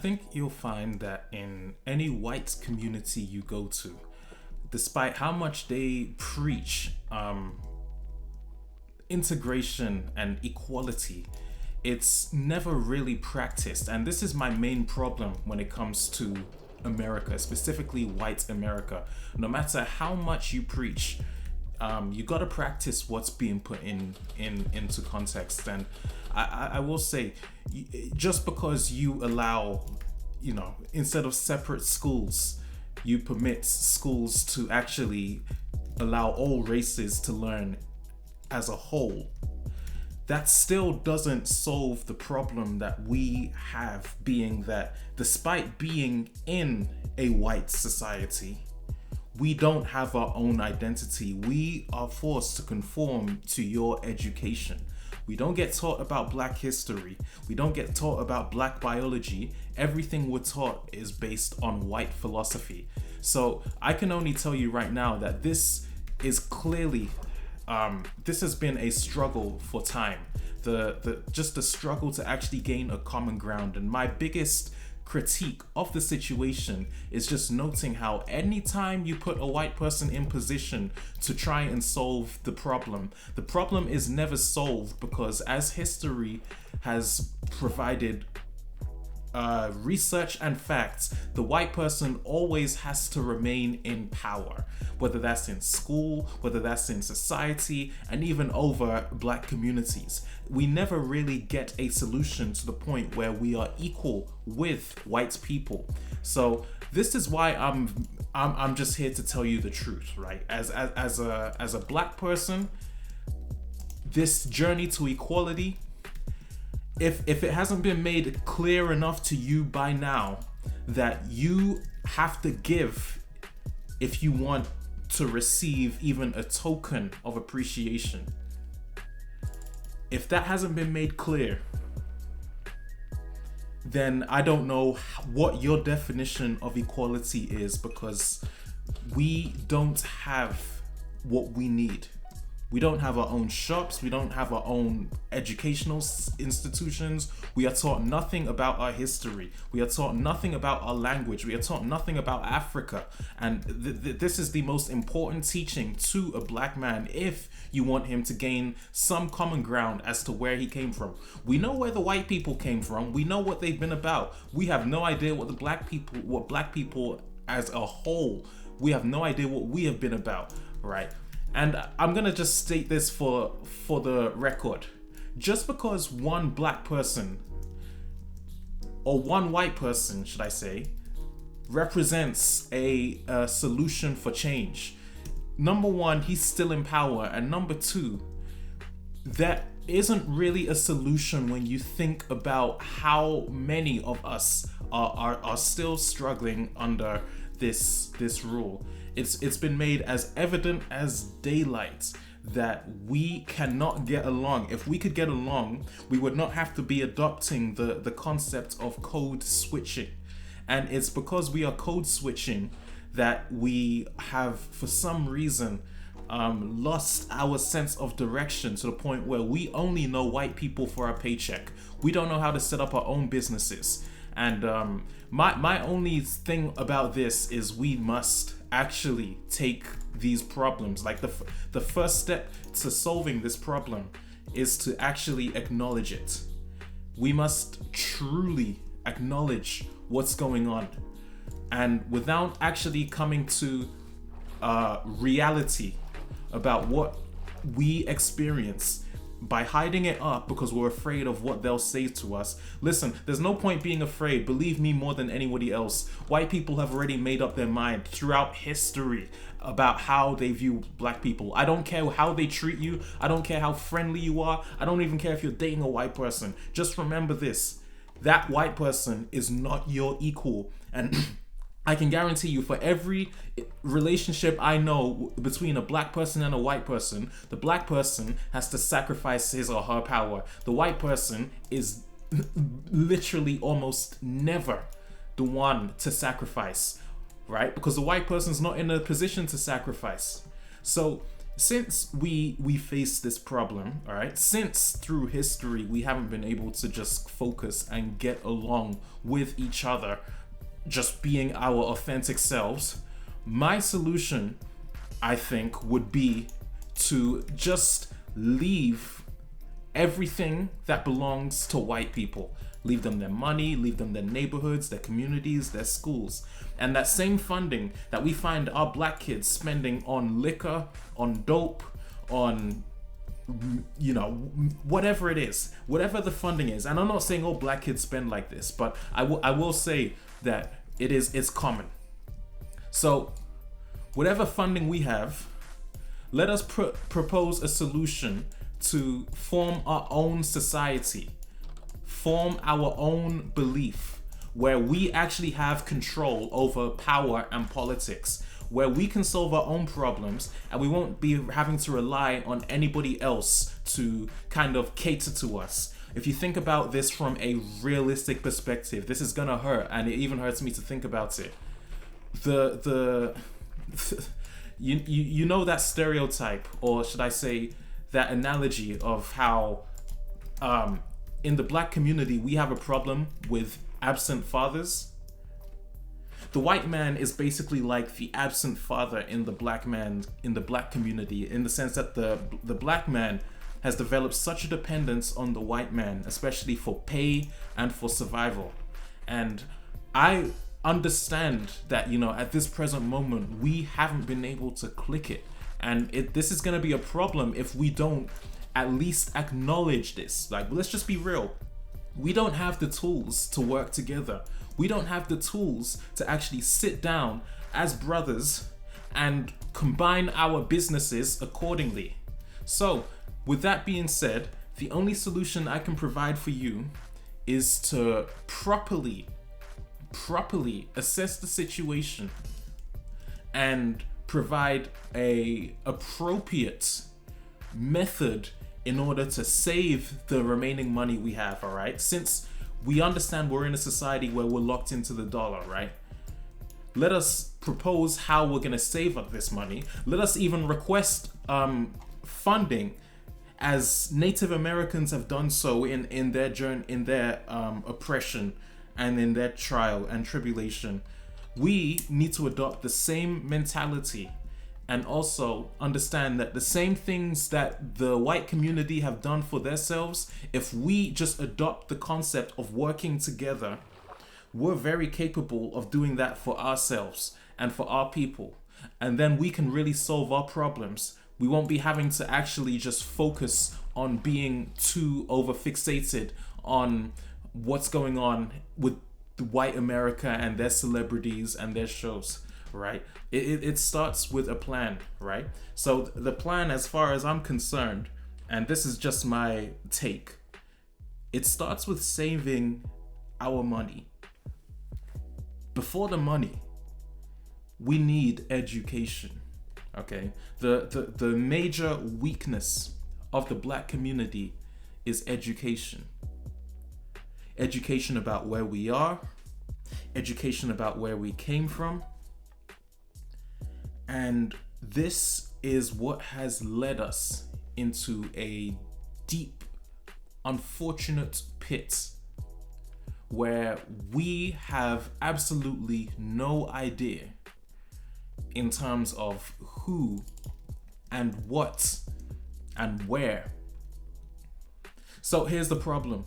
think you'll find that in any white community you go to, despite how much they preach integration and equality, it's never really practiced. And this is my main problem when it comes to America, specifically white America. No matter how much you preach, you got to practice what's being put into context. And I will say, just because you allow, instead of separate schools, you permit schools to actually allow all races to learn as a whole, that still doesn't solve the problem that we have, being that despite being in a white society, we don't have our own identity. We are forced to conform to your education. We don't get taught about Black history. We don't get taught about Black biology. Everything we're taught is based on white philosophy. So I can only tell you right now that this is clearly, this has been a struggle for time. Just the struggle to actually gain a common ground. And my biggest critique of the situation is just noting how anytime you put a white person in position to try and solve the problem is never solved, because as history has provided research and facts, the white person always has to remain in power, whether that's in school, whether that's in society, and even over Black communities. We never really get a solution to the point where we are equal with white people. So this is why I'm just here to tell you the truth, right? As a Black person, this journey to equality, if it hasn't been made clear enough to you by now that you have to give if you want to receive even a token of appreciation, if that hasn't been made clear, then I don't know what your definition of equality is, because we don't have what we need. We don't have our own shops. We don't have our own educational institutions. We are taught nothing about our history. We are taught nothing about our language. We are taught nothing about Africa. And this is the most important teaching to a Black man if you want him to gain some common ground as to where he came from. We know where the white people came from. We know what they've been about. We have no idea what Black people as a whole, we have no idea what we have been about, right? And I'm gonna just state this for the record. Just because one Black person, or one white person, should I say, represents a solution for change, number one, he's still in power, and number two, that isn't really a solution when you think about how many of us are still struggling under this rule. It's been made as evident as daylight that we cannot get along. If we could get along, we would not have to be adopting the concept of code switching. And it's because we are code switching that we have, for some reason, lost our sense of direction to the point where we only know white people for our paycheck. We don't know how to set up our own businesses. And my only thing about this is we must actually take these problems. Like the first step to solving this problem is to actually acknowledge it. We must truly acknowledge what's going on. And without actually coming to reality about what we experience, by hiding it up because we're afraid of what they'll say to us. Listen, there's no point being afraid. Believe me more than anybody else. White people have already made up their mind throughout history about how they view Black people. I don't care how they treat you. I don't care how friendly you are. I don't even care if you're dating a white person. Just remember this. That white person is not your equal. And I can guarantee you, for every relationship I know between a Black person and a white person, the Black person has to sacrifice his or her power. The white person is literally almost never the one to sacrifice, right? Because the white person's not in a position to sacrifice. So since we face this problem, all right, since through history we haven't been able to just focus and get along with each other, just being our authentic selves, my solution, I think, would be to just leave everything that belongs to white people. Leave them their money, leave them their neighborhoods, their communities, their schools. And that same funding that we find our black kids spending on liquor, on dope, on, you know, whatever it is, whatever the funding is. And I'm not saying all black kids spend like this, but I will say that it's common. So whatever funding we have, let us propose a solution to form our own society, form our own belief, where we actually have control over power and politics, where we can solve our own problems and we won't be having to rely on anybody else to kind of cater to us. If you think about this from a realistic perspective, this is gonna hurt, and it even hurts me to think about it. You know that stereotype, or should I say that analogy of how in the black community we have a problem with absent fathers. The white man is basically like the absent father in the black community, in the sense that the black man has developed such a dependence on the white man, especially for pay and for survival. And I understand that, you know, at this present moment we haven't been able to click it, and this is going to be a problem if we don't at least acknowledge this. Like, let's just be real. We don't have the tools to work together. We don't have the tools to actually sit down as brothers and combine our businesses accordingly. So, with that being said, the only solution I can provide for you is to properly assess the situation and provide a appropriate method in order to save the remaining money we have, all right? Since we understand we're in a society where we're locked into the dollar, right? Let us propose how we're gonna save up this money. Let us even request funding, as Native Americans have done so in their journey, in their oppression and in their trial and tribulation. We need to adopt the same mentality and also understand that the same things that the white community have done for themselves, if we just adopt the concept of working together, we're very capable of doing that for ourselves and for our people. And then we can really solve our problems. We won't be having to actually just focus on being too over fixated on what's going on with the white America and their celebrities and their shows, right? It starts with a plan, right? So the plan, as far as I'm concerned, and this is just my take, it starts with saving our money. Before the money, we need education, okay? The major weakness of the black community is education. Education about where we are, education about where we came from. And this is what has led us into a deep, unfortunate pit where we have absolutely no idea in terms of who and what and where. So here's the problem.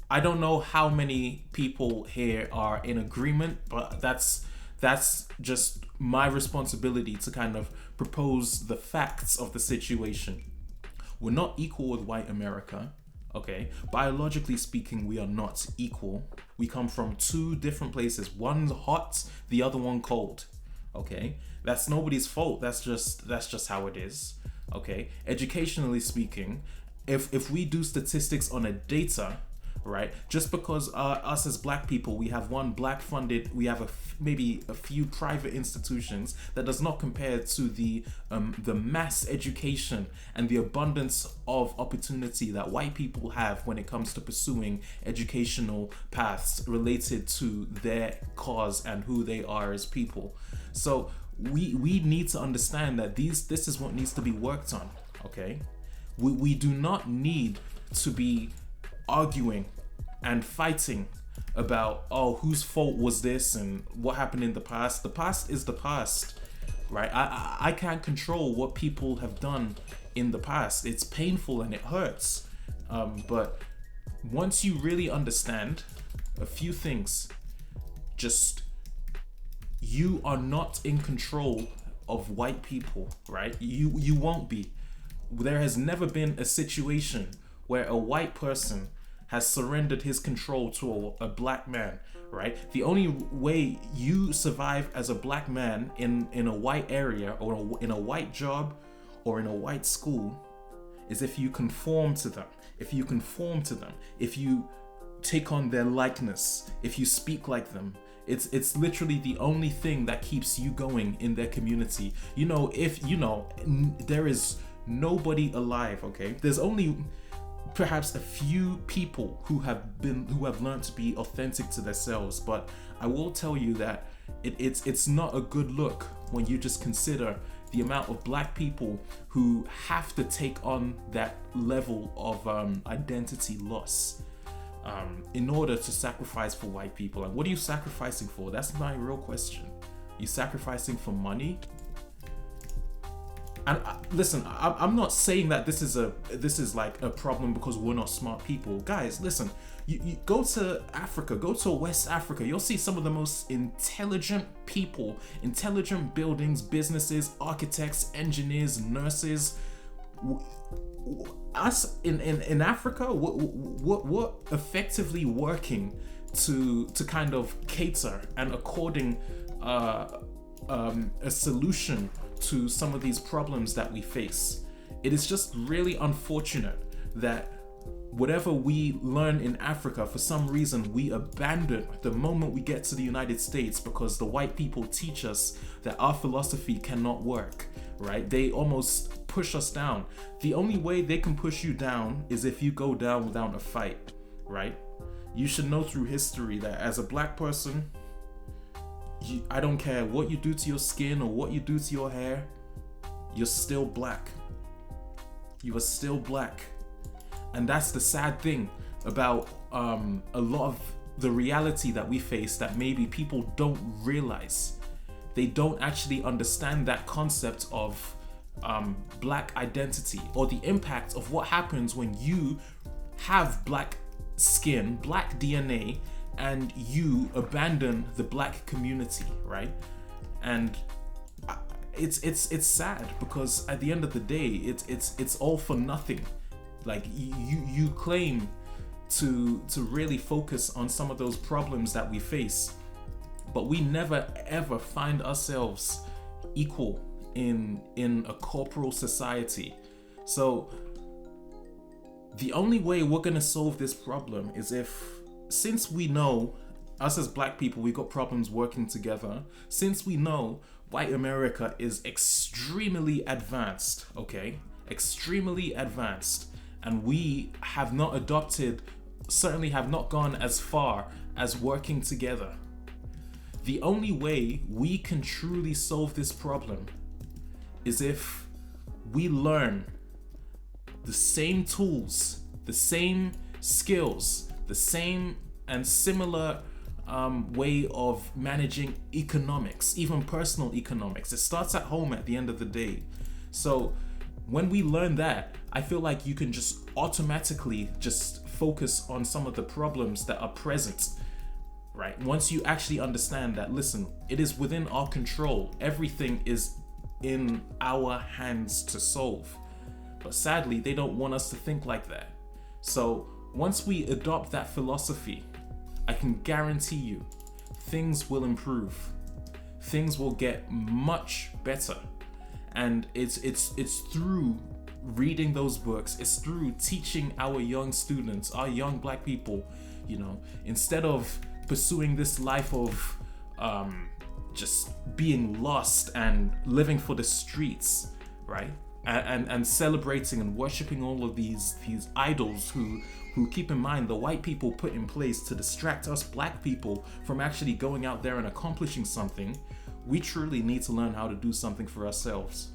I don't know how many people here are in agreement, but that's just my responsibility to kind of propose the facts of the situation. We're not equal with white America, okay? Biologically speaking, we are not equal. We come from two different places. One's hot, the other one cold, okay? That's nobody's fault. That's just how it is, okay? Educationally speaking, if we do statistics on a data, right? Just because us as black people, we have one black funded, we have maybe a few private institutions, that does not compare to the mass education and the abundance of opportunity that white people have when it comes to pursuing educational paths related to their cause and who they are as people. So we need to understand that this is what needs to be worked on. Okay, we do not need to be arguing and fighting about, oh, whose fault was this and what happened in the past. The past is the past, right? I can't control what people have done in the past. It's painful and it hurts, but once you really understand a few things, just, you are not in control of white people, right? You won't be. There has never been a situation where a white person has surrendered his control to a black man, right? The only way you survive as a black man in a white area, or in a white job, or in a white school, is if you conform to them. If you conform to them, if you take on their likeness, if you speak like them. It's literally the only thing that keeps you going in their community. There is nobody alive, okay? There's only perhaps a few people who have learned to be authentic to themselves, but I will tell you that it's not a good look when you just consider the amount of black people who have to take on that level of identity loss in order to sacrifice for white people. Like, what are you sacrificing for? That's my real question. You sacrificing for money? And listen, I'm not saying that this is like a problem because we're not smart people. Guys, listen, you go to Africa, go to West Africa, you'll see some of the most intelligent people, intelligent buildings, businesses, architects, engineers, nurses. Us in Africa, we're effectively working to kind of cater and according a solution to some of these problems that we face. It is just really unfortunate that whatever we learn in Africa, for some reason we abandon the moment we get to the United States, because the white people teach us that our philosophy cannot work, right? They almost push us down. The only way they can push you down is if you go down without a fight, right? You should know through history that as a black person, I don't care what you do to your skin or what you do to your hair, you're still black. You are still black. And that's the sad thing about a lot of the reality that we face, that maybe people don't realize. They don't actually understand that concept of black identity, or the impact of what happens when you have black skin, black DNA, and you abandon the black community, right? And it's sad, because at the end of the day, it's all for nothing. Like, you claim to really focus on some of those problems that we face, but we never ever find ourselves equal in a corporal society. So the only way we're gonna solve this problem is if, since we know, us as black people, we got problems working together, since we know white America is extremely advanced, okay? Extremely advanced. And we have not adopted, certainly have not gone as far as working together. The only way we can truly solve this problem is if we learn the same tools, the same skills, the same and similar way of managing economics, even personal economics. It starts at home at the end of the day. So when we learn that, I feel like you can just automatically just focus on some of the problems that are present, right? Once you actually understand that, listen, it is within our control. Everything is in our hands to solve. But sadly, they don't want us to think like that. So once we adopt that philosophy, I can guarantee you things will improve. Things will get much better. And it's through reading those books, it's through teaching our young students, our young black people, instead of pursuing this life of just being lost and living for the streets, right? And celebrating and worshiping all of these idols who keep in mind the white people put in place to distract us black people from actually going out there and accomplishing something. We truly need to learn how to do something for ourselves.